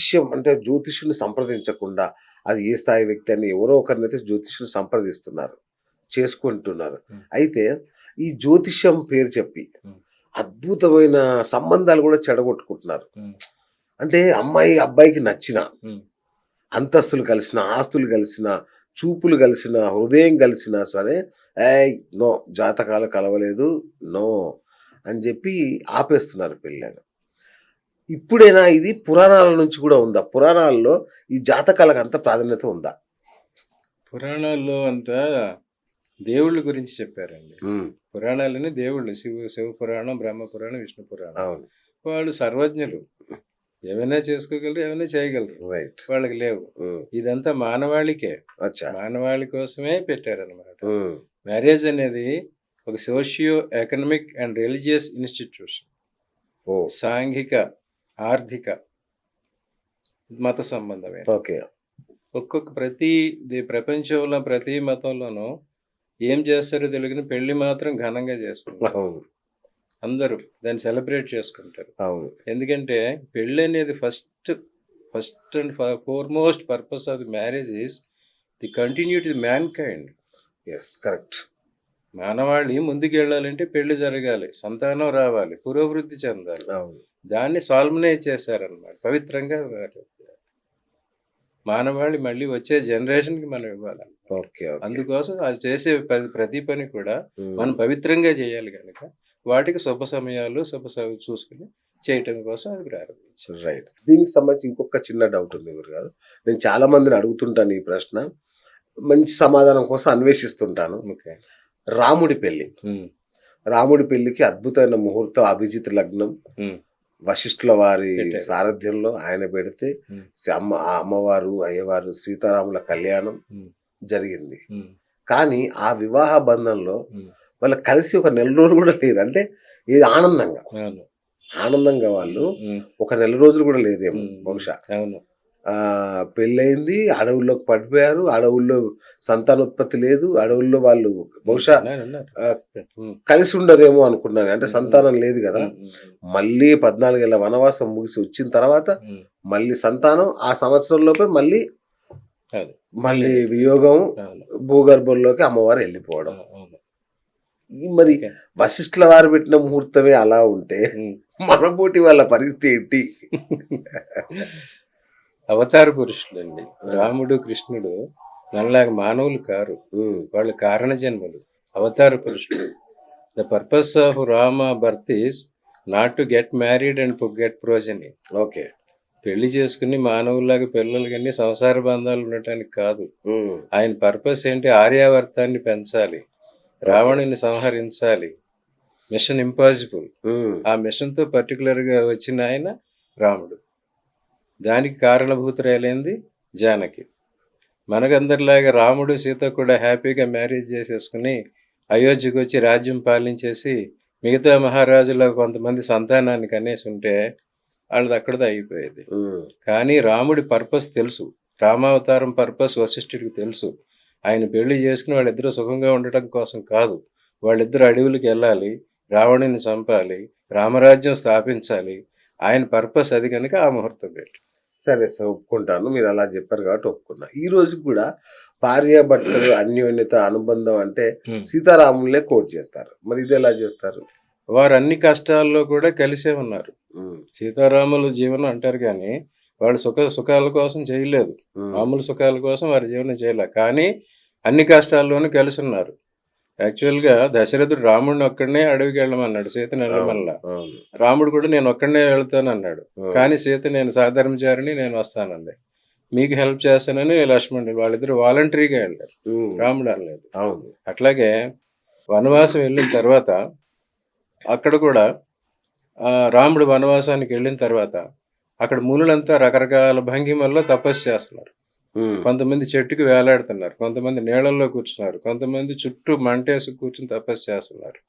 జ్యోతిష్యం అంటే జ్యోతిష్యుని సంప్రదించకుండా అది ఏ స్థాయి వ్యక్తి అని ఎవరో ఒకరినైతే జ్యోతిష్యుని సంప్రదిస్తున్నారు. చేసుకుంటున్నారు. అయితే ఈ జ్యోతిష్యం పేరు చెప్పి అద్భుతమైన సంబంధాలు కూడా చెడగొట్టుకుంటున్నారు. అంటే అమ్మాయి అబ్బాయికి నచ్చిన అంతస్తులు కలిసిన, ఆస్తులు కలిసిన, చూపులు కలిసిన, హృదయం కలిసినా సరే ఏయ్ నో జాతకాలు కలవలేదు నో అని చెప్పి ఆపేస్తున్నారు పెళ్ళని. ఇప్పుడైనా ఇది పురాణాల నుంచి కూడా ఉందా? పురాణాల్లో ఈ జాతకాలకు అంత ప్రాధాన్యత ఉందా? పురాణాల్లో అంతా దేవుళ్ళ గురించి చెప్పారండి. పురాణాలని దేవుళ్ళు శివ పురాణం, బ్రహ్మ పురాణం, విష్ణు పురాణం. అవును. వాళ్ళు సర్వజ్ఞులు, ఏమైనా చేసుకోగలరు, ఏమైనా చేయగలరు. రైట్. వాళ్ళకి లేవు. ఇదంతా మానవాళికే, మానవాళి కోసమే పెట్టారనమాట. మ్యారేజ్ అనేది ఒక socio economic and religious institution. సాంఘిక, ఆర్థిక, మత సంబంధమే. ఓకే. ప్రతి ప్రపంచంలో ప్రతి మతంలోనూ ఏం చేస్తారో తెలియని పెళ్లి మాత్రం ఘనంగా చేసుకుంటారు. అందరూ దాన్ని సెలబ్రేట్ చేసుకుంటారు. ఎందుకంటే పెళ్ళి అనేది first and foremost purpose of the marriage is the continuity the man kind. Correct. మానవాళి ముందుకు వెళ్ళాలంటే పెళ్లి జరగాలి, సంతానం రావాలి, పురోభివృద్ధి చెందాలి. దాన్ని సాల్మనైజ్ చేశారనమాట, పవిత్రంగా మానవాళి మళ్ళీ వచ్చే జనరేషన్కి మనం ఇవ్వాలి. అందుకోసం అది చేసే ప్రతి పని కూడా మనం పవిత్రంగా చేయాలి కనుక వాటికి శుభ సమయాలు చూసుకుని చేయటం కోసం అది ప్రారంభించారు. రైట్. దీనికి సంబంధించి ఇంకొక చిన్న డౌట్ ఉంది గురుగారు. నేను చాలా మందిని అడుగుతుంటాను ఈ ప్రశ్న, మంచి సమాధానం కోసం అన్వేషిస్తుంటాను. రాముడి పెళ్లి, రాముడి పెళ్లికి అద్భుతమైన ముహూర్తం, అభిజిత్ లగ్నం, వశిష్ఠుల వారి సారథ్యంలో ఆయన పెడితే అమ్మవారు అయ్యవారు సీతారాముల కళ్యాణం జరిగింది. కానీ ఆ వివాహ బంధంలో వాళ్ళు కలిసి ఒక నెల రోజులు కూడా లేరు. అంటే ఇది ఆనందంగా వాళ్ళు ఒక నెల రోజులు కూడా లేరేమో బహుశా. పెళ్ళయింది, అడవుల్లోకి పడిపోయారు, అడవుల్లో సంతానోత్పత్తి లేదు, అడవుల్లో వాళ్ళు బహుశా కలిసి ఉండరేమో అనుకున్నాను. అంటే సంతానం లేదు కదా. మళ్ళీ 14 ఏళ్ల వనవాసం ముగిసి వచ్చిన తర్వాత మళ్ళీ సంతానం, ఆ సంవత్సరంలోపే మళ్ళీ వియోగం, భూగర్భంలోకి అమ్మవారు వెళ్ళిపోవడం. మరి వశిష్ఠుల వారు పెట్టిన ముహూర్తమే అలా ఉంటే మన పోటీ వాళ్ళ పరిస్థితి ఏంటి? అవతార పురుషులండి రాముడు, కృష్ణుడు. మనలాగా మానవులు కారు, వాళ్ళు కారణ జన్మలు, అవతార పురుషులు. The purpose of Rama birth is not to get married and to get progeny. Okay. పెళ్లి చేసుకుని మానవుల్లాగా పిల్లలు కానీ సంసార బంధాలు ఉండటానికి కాదు. ఆయన పర్పస్ ఏంటి? ఆర్యావర్తాన్ని పెంచాలి, రావణుని సంహరించాలి. Mission impossible. ఆ మిషన్ తో పర్టికులర్ గా వచ్చిన ఆయన రాముడు. దానికి కారణభూతురాలైంది జానకి. మనకందరిలాగా రాముడు సీత కూడా హ్యాపీగా మ్యారేజ్ చేసేసుకుని అయోధ్యకు వచ్చి రాజ్యం పాలించేసి మిగతా మహారాజుల కొంతమంది సంతానాన్ని కనేసి ఉంటే వాళ్ళది అక్కడతో అయిపోయేది. కానీ రాముడి పర్పస్ తెలుసు, రామావతారం పర్పస్ వశిష్ఠుడికి తెలుసు. ఆయన పెళ్లి చేసుకుని వాళ్ళిద్దరూ సుఖంగా ఉండటం కోసం కాదు, వాళ్ళిద్దరు అడవులకి వెళ్ళాలి, రావణుని చంపాలి, రామరాజ్యం స్థాపించాలి. ఆయన పర్పస్ అది కనుక ఆ ముహూర్తం పెట్టి. సరే సార్, ఒప్పుకుంటాను, మీరు అలా చెప్పారు కాబట్టి ఒప్పుకున్నా. ఈ రోజు కూడా భార్యాభర్తలు అన్యోన్యత అనుబంధం అంటే సీతారాములే కోట్ చేస్తారు. మరి ఇది ఎలా చేస్తారు? వారు అన్ని కష్టాల్లో కూడా కలిసే ఉన్నారు. సీతారాములు జీవనం అంటారు కానీ వాళ్ళు సుఖాల కోసం చేయలేదు, మామూలు సుఖాల కోసం వారి జీవనం చేయలేదు. కానీ అన్ని కష్టాల్లోనూ కలిసి ఉన్నారు. యాక్చువల్గా దశరథుడు రాముడిని ఒక్కడనే అడవికి వెళ్ళమన్నాడు, సీతను వెళ్ళమల్లా. రాముడు కూడా నేను ఒక్కడనే వెళ్తాను అన్నాడు. కానీ సీత నేను సాధర్మచారిని, నేను వస్తానండి, మీకు హెల్ప్ చేస్తానని లక్ష్మణుడు వాళ్ళిద్దరు వాలంటరీగా వెళ్ళారు, రాముడు అనలేదు. అట్లాగే వనవాసం వెళ్ళిన తర్వాత అక్కడ కూడా రాముడు వనవాసానికి వెళ్ళిన తర్వాత అక్కడ మునులంతా రకరకాల భంగిమల్లో తపస్సు చేస్తున్నారు. కొంతమంది చెట్టుకి వేలాడుతున్నారు, కొంతమంది నీళ్ళల్లో కూర్చున్నారు, కొంతమంది చుట్టూ మంటేసి కూర్చుని తపస్సు చేస్తున్నారు,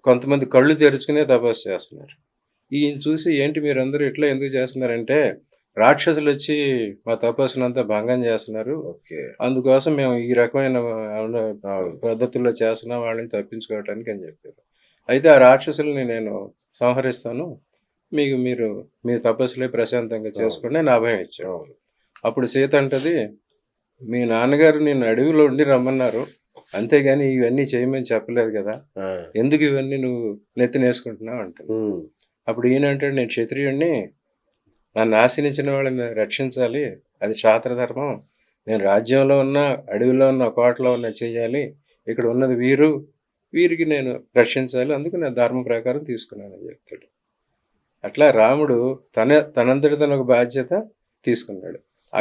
కొంతమంది కళ్ళు తెరుచుకునే తపస్సు చేస్తున్నారు. ఈయన చూసి ఏంటి మీరందరూ ఇట్లా ఎందుకు చేస్తున్నారంటే రాక్షసులు వచ్చి మా తపస్సునంతా భంగం చేస్తున్నారు, అందుకోసం మేము ఈ రకమైన పద్ధతుల్లో చేస్తున్నాం వాళ్ళని తప్పించుకోవటానికి అని చెప్పారు. అయితే ఆ రాక్షసుల్ని నేను సంహరిస్తాను, మీరు మీ తపస్సులే ప్రశాంతంగా చేసుకోండి అని అభయం ఇచ్చాడు. అవును. అప్పుడు సీత అంటది, మీ నాన్నగారు నిన్ను అడవిలో ఉండి రమ్మన్నారు, అంతేగాని ఇవన్నీ చేయమని చెప్పలేదు కదా, ఆ. ఎందుకు ఇవన్నీ నువ్వు నెత్తినేసుకుంటున్నావు అంటుంది. ఉమ్. అప్పుడు ఈయన అంటాడు, నేను క్షత్రియుడిని, నన్ను ఆశ్రయించిన వాళ్ళని రక్షించాలి, అది క్షాత్రధర్మం. నేను రాజ్యంలో ఉన్న, అడవిలో ఉన్న, కోటలో ఉన్న చేయాలి, ఇక్కడ ఉన్నది వీరికి నేను రక్షించాలి, అందుకు నేను ధర్మం ప్రకారం తీసుకున్నానని చెప్తాడు. అట్లా రాముడు తనంతటి తన ఒక బాధ్యత తీసుకున్నాడు.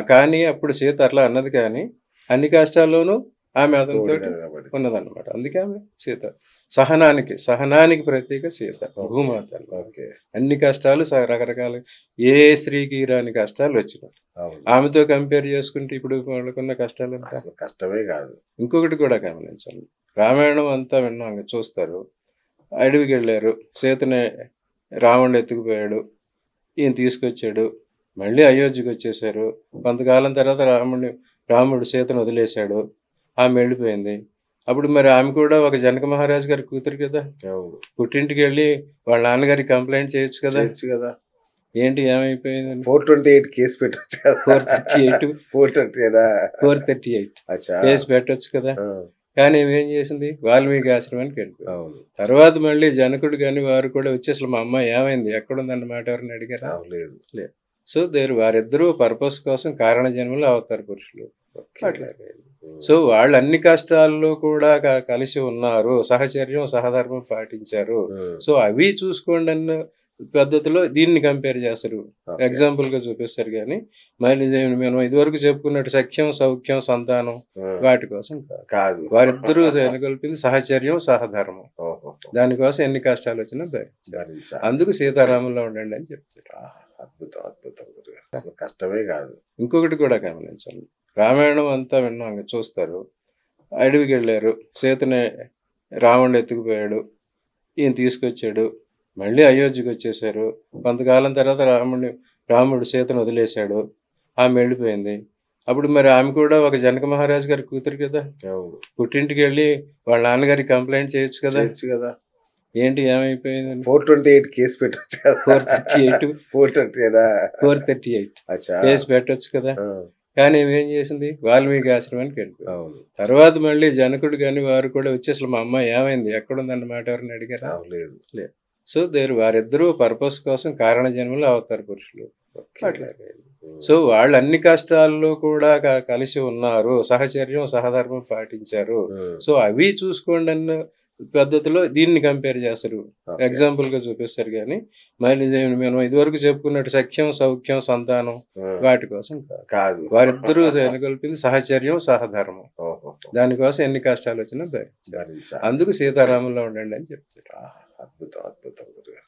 కానీ అప్పుడు సీత అట్లా అన్నది, కానీ అన్ని కష్టాల్లోనూ ఆమె అతనితో తోడుగా నిలబడి. ఉన్నదన్నమాట. అందుకే ఆమె సీత సహనానికి ప్రతీక సీత, భూమాత అన్నమాట. ఓకే. అన్ని కష్టాలు రకరకాల, ఏ స్త్రీకి రాని కష్టాలు వచ్చినాయి. అవును. ఆమెతో కంపేర్ చేసుకుంటే ఇప్పుడు వాళ్ళకున్న కష్టాలు ఎంత. అసలు కష్టమే కాదు. ఇంకొకటి కూడా గమనించాలి, రామాయణం అంతా విన్నాం, చూస్తారు. అడవికి వెళ్ళారు, సీతని రావణుడు ఎత్తుకుపోయాడు, ఈయన తీసుకొచ్చాడు, మళ్ళీ అయోధ్యకి వచ్చేసారు. కొంతకాలం తర్వాత రాముడు సీతను వదిలేశాడు, ఆమె వెళ్ళిపోయింది. అప్పుడు మరి ఆమె కూడా ఒక జనక మహారాజు గారి కూతురు కదా, అవును. పుట్టింటికి వెళ్ళి వాళ్ళ నాన్నగారికి కంప్లైంట్ చేయొచ్చు కదా. చేయొచ్చు కదా. ఏంటి ఏమైపోయింది? 428 కేసు పెట్టొచ్చు కదా. 438 438 అచ్చా. కేసు పెట్టొచ్చు కదా. ఆ, కానీ ఏం చేసింది, వాల్మీకి ఆశ్రమానికి వెళ్ళిపోయింది. అవును. తర్వాత మళ్ళీ జనకుడు కానీ వారు కూడా వచ్చి అసలు మా అమ్మ ఏమైంది, ఎక్కడుందన్నమాట ఎవరిని అడిగారా? లేదు. సో వారిద్దరూ పర్పస్ కోసం కారణ జన్మలో అవతార పురుషులు. ఓకే. అట్లాగే సో వాళ్ళు అన్ని కష్టాల్లో కూడా కలిసి ఉన్నారు, సహచర్యం సహధర్మం పాటించారు. సో అవి చూసుకోండి అన్న పద్ధతిలో దీన్ని కంపేర్ చేస్తారు, ఓకే. ఎగ్జాంపుల్ గా చూపిస్తారు. కానీ మళ్ళీ మనం ఇదివరకు చెప్పుకున్నట్టు సఖ్యం సౌఖ్యం సంతానం ఆ, వాటి కోసం కాదు. వారిద్దరూ కలిపింది సహచర్యం సహధర్మం. ఓహో. దానికోసం ఎన్ని కష్టాలు వచ్చినా భరించారు. భరించాలి. అందుకు సీతారాముల్లో ఉండండి అని చెప్తారు. అద్భుతం, అద్భుతం గురుగారు. అసలు కష్టమే కాదు. ఇంకొకటి కూడా గమనించాలి, రామాయణం అంతా విన్నాం, చూస్తారు. అడవికి వెళ్ళారు, సీతని రావణుడు ఎత్తుకుపోయాడు, ఈయన తీసుకొచ్చాడు, మళ్ళీ అయోధ్యకి వచ్చేసారు. కొంతకాలం తర్వాత రాముడు సీతను వదిలేశాడు, ఆమె వెళ్ళిపోయింది. అప్పుడు మరి ఆమె కూడా ఒక జనక మహారాజు గారి కూతురు కదా, అవును. పుట్టింటికి వెళ్ళి వాళ్ళ నాన్నగారికి కంప్లైంట్ చేయొచ్చు కదా. చేయొచ్చు కదా. ఏంటి ఏమైపోయింది? 428 కేసు పెట్టొచ్చు కదా. 438 438 అచ్చా. కేసు పెట్టొచ్చు కదా. ఆ, కానీ ఏం చేసింది, వాల్మీకి ఆశ్రమానికి వెళ్ళిపోయింది. అవును. తర్వాత మళ్ళీ జనకుడు కానీ వారు కూడా వచ్చి అసలు మా అమ్మ ఏమైంది, ఎక్కడుందన్నమాట ఎవరిని అడిగారా? లేదు. సో వారిద్దరూ పర్పస్ కోసం కారణ జన్మలో అవతార పురుషులు. ఓకే. అట్లాగే సో వాళ్ళు అన్ని కష్టాల్లో కూడా కలిసి ఉన్నారు, సహచర్యం సహధర్మం పాటించారు. సో అవి చూసుకోండి అన్న పద్ధతిలో దీన్ని కంపేర్ చేస్తారు, ఓకే. ఎగ్జాంపుల్ గా చూపిస్తారు. కానీ మళ్ళీ మనం ఇదివరకు చెప్పుకున్నట్టు సఖ్యం సౌఖ్యం సంతానం ఆ, వాటి కోసం కాదు. వారిద్దరూ కలిపింది సహచర్యం సహధర్మం. ఓహో. దానికోసం ఎన్ని కష్టాలు వచ్చినా భరించారు. భరించాలి. అందుకు సీతారాముల్లో ఉండండి అని చెప్తారు. అద్భుతం, అద్భుతం గురుగారు.